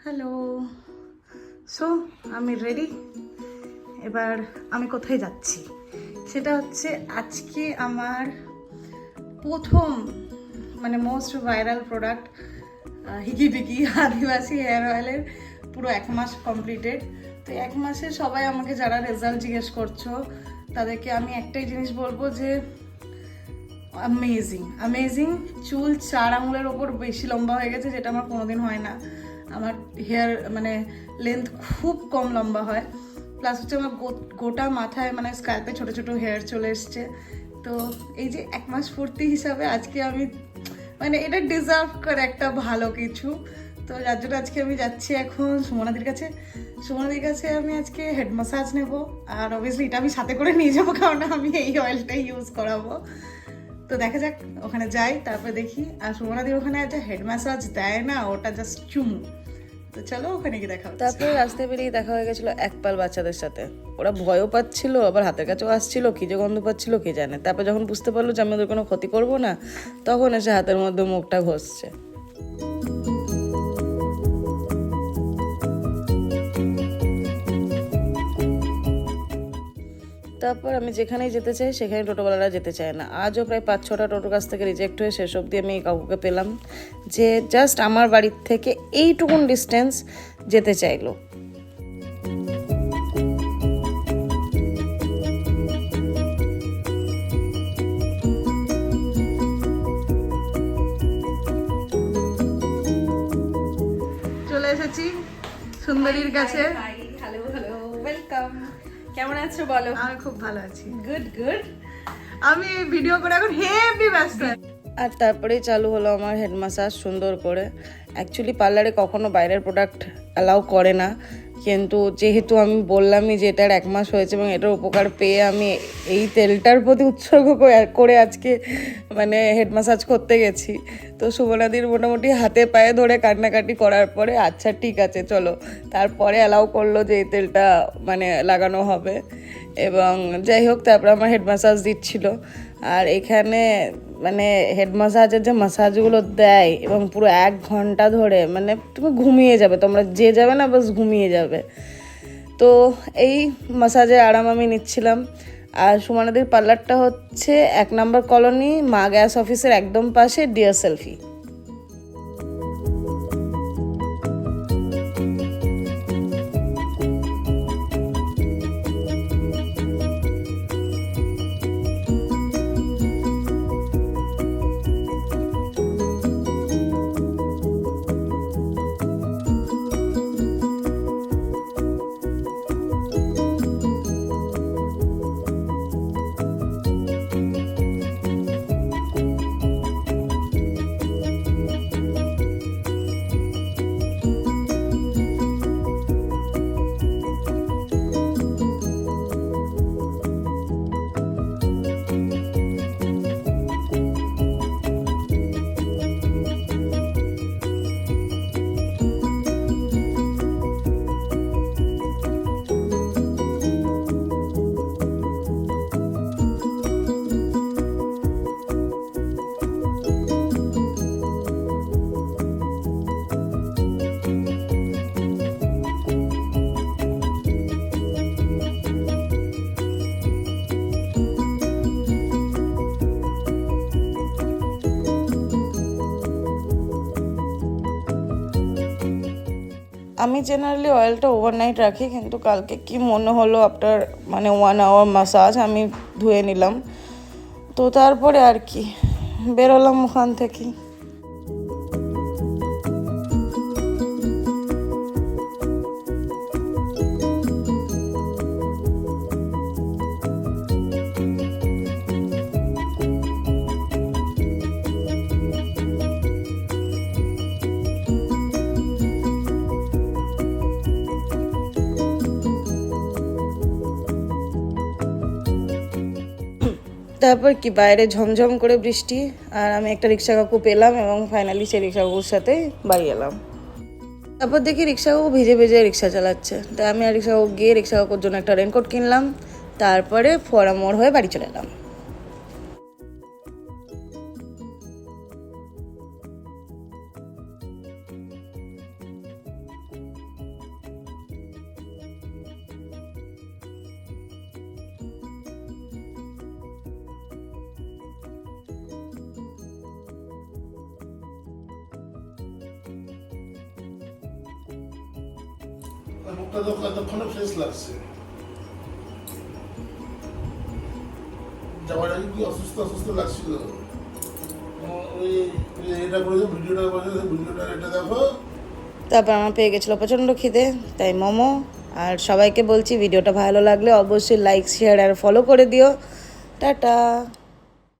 Hello. So আমি ready. এবার আমি কোথায় যাচ্ছি সেটা হচ্ছে আজকে আমার প্রথম মানে মোস্ট ভাইরাল প্রোডাক্ট হিকি বিকি আদিবাসী হেয়ার অয়েলের পুরো 1 মাস কমপ্লিটেড। তো 1 মাসে সবাই আমাকে যারা রেজাল্ট জিজ্ঞেস করছো তাদেরকে আমি একটাই জিনিস বলবো যে অ্যামেজিং অ্যামেজিং। চুল 4 আঙুলের ওপর বেশি লম্বা হয়ে গেছে, যেটা আমার কোনোদিন হয় না। আমার হেয়ার মানে লেন্থ খুব কম লম্বা হয়। প্লাস হচ্ছে আমার গোটা মাথায় মানে স্ক্যাল্পে ছোটো ছোটো হেয়ার চলে এসছে। তো এই যে 1 মাস পূর্তি হিসাবে আজকে আমি মানে এটা ডিজার্ভ করে একটা ভালো কিছু। তো যার জন্য আজকে আমি যাচ্ছি এখন সুমনাদির কাছে। সুমনাদির কাছে আমি আজকে হেড ম্যাসাজ নেবো, আর অবভিয়াসলি এটা আমি সাথে করে নিয়ে যাবো, কারণ আমি এই অয়েলটাই ইউজ করাবো। তো দেখা যাক, ওখানে যাই তারপরে দেখি। আর সুমনাদির ওখানে একটা হেড ম্যাসাজ দেয় না, ওটা জাস্ট চুমু। তো চলো ওখানে গিয়ে দেখা হচ্ছে। তারপরে রাস্তায় বেরিয়ে দেখা হয়ে গেছিলো একপাল বাচ্চাদের সাথে। ওরা ভয়ও পাচ্ছিল, আবার হাতের কাছেও আসছিল, কি যে গন্ধ পাচ্ছিল কে জানে। তারপর যখন বুঝতে পারলো যে আমি ওদের কোনো ক্ষতি করবো না, তখন এসে হাতের মধ্যে মুখটা ঘষছে। তারপর আমি যেখানেই যেতে চাই সেখানে টোটোওয়ালারা যেতে চায় না। আজও প্রায় 5-6টা টোটোর কাছ থেকে রিজেক্ট হয়ে শেষ অবধি আমি এই কাকুকে পেলাম, যে জাস্ট আমার বাড়ির থেকে এইটুকুন ডিস্টেন্স যেতে চাইলো। চলে এসেছি সুন্দরীর কাছে। Hello hello, welcome. কেমন আছো বলো? আমি খুব ভালো আছি। Good good. আমি ভিডিও করে এখন হেভি ব্যস্ত। আর তারপরেই চালু হলো আমার হেড ম্যাসাজ সুন্দর করে। অ্যাকচুয়ালি পার্লারে কখনো বাইরের প্রোডাক্ট অ্যালাউ করে না, কিন্তু যেহেতু আমি বললামই যে এটার 1 মাস হয়েছে এবং এটার উপকার পেয়ে আমি এই তেলটার প্রতি উৎসর্গ করে আজকে মানে হেড ম্যাসাজ করতে গেছি। তো সুবর্ণাদির মোটামুটি হাতে পায়ে ধরে কান্নাকাটি করার পরে আচ্ছা ঠিক আছে চলো, তারপরে অ্যালাউ করলো যে এই তেলটা মানে লাগানো হবে। এবং যাই হোক, তারপরে আমার হেড ম্যাসাজ দিচ্ছিল। আর এখানে মানে হেড ম্যাসাজের যে ম্যাসাজগুলো দেয় এবং পুরো 1 ঘন্টা ধরে মানে তুমি ঘুমিয়ে যাবে, তোমরা যে যাবে না বাস ঘুমিয়ে যাবে। তো এই ম্যাসাজের আরাম আমি নিচ্ছিলাম। আর সুমনাদির পার্লারটা হচ্ছে 1 নম্বর কলোনি, মা গ্যাস অফিসের একদম পাশে, ডিয়ার সেলফি। আমি জেনারেলি অয়েলটা ওভারনাইট রাখি, কিন্তু কালকে কি মনে হলো আফটার মানে 1 আওয়ার ম্যাসাজ আমি ধুয়ে নিলাম। তো তারপরে আর কি বেরোলাম ওখান থেকে। তারপর কি বাইরে ঝমঝম করে বৃষ্টি, আর আমি একটা রিক্সা কাকু পেলাম এবং ফাইনালি সেই রিক্সা কাকুর সাথে বাড়ি এলাম। তারপর দেখি রিক্সা কাকু ভিজে ভিজে রিক্সা চালাচ্ছে, তাই আমি আর রিক্সা কাকু গিয়ে রিক্সা কাকুর জন্য একটা রেনকোট কিনলাম। তারপরে ফোয়ারা মোড় হয়ে বাড়ি চলে এলাম। মুখটা তো এতক্ষণে ফ্রেশ লাগছে। যাওয়ার আগে কি অসুস্থ অসুস্থ লাগছিল? ওই এটা করে ভিডিওটা এটা দেখো। তারপর আমার পেয়ে গেছিলো প্রচণ্ড খিদে, তাই মোমো। আর সবাইকে বলছি ভিডিওটা ভালো লাগলে অবশ্যই লাইক শেয়ার আর ফলো করে দিও। টাটা।